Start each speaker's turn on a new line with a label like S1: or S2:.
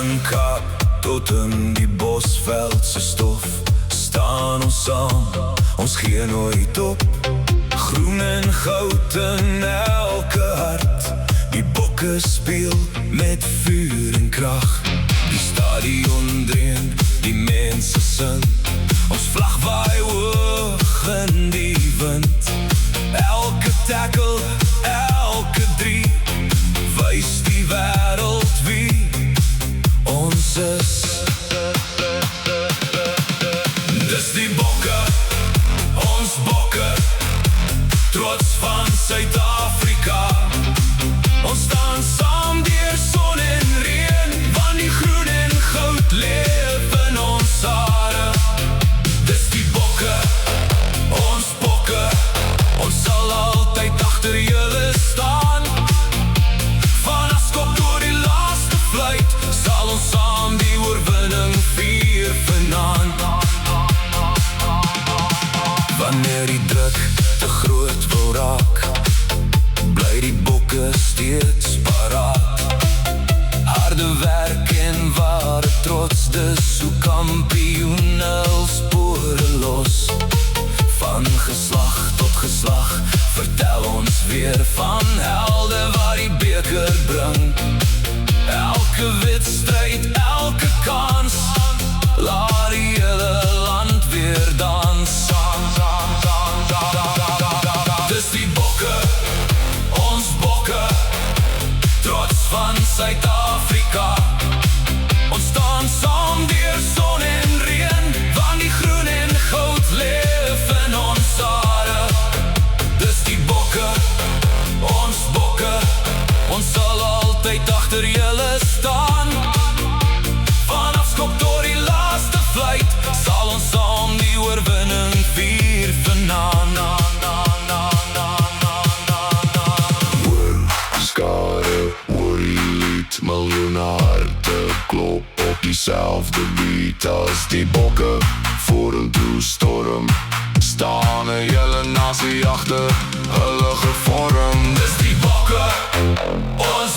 S1: Van Kaap tot in die Bosveldse stof staan ons saam, ons gee nooit op. Groen en goud in elke hart, die bokke speel met vuur en krag. Die stadion dreun, die mense sing, ons vlag waai hoog in die wind. Elke tackle, elke drie, wys die wêreld wie ons is. Dis die bokke, ons bokke, trots van Suid-Afrika. Ons staan saam deur son en reën, want die groen en goud leef in ons hare. Dis die bokke, ons bokke, ons sal altyd agter julle staan. Van Askop tot die laaste fluit, sal ons saam die oorwinning vier vanaand. Wanneer die druk te groot wil raak, bly die bokke steeds paraat. Harde werk en ware trots, dis hoe kampioene hul spore los. Van geslag tot geslag vertel ons weer van helde wat die beker bring. Elke wedstryd, elke kans, laat die hele land weer dans. Dis die bokke, ons bokke, trots van Suid-Afrika. Ons staan saam deur son en reën, want die groen en goud leef in ons hare. Dis die bokke, ons sal altyd agter julle staan. Van Askop tot die laaste fluit, sal ons saam die oorwinning vier vanaand. Miljoene harte klop op dieselfde beat as die bokke vorentoe storm. Staan 'n hele nasie agter hulle gevorm. Dis die bokke, ons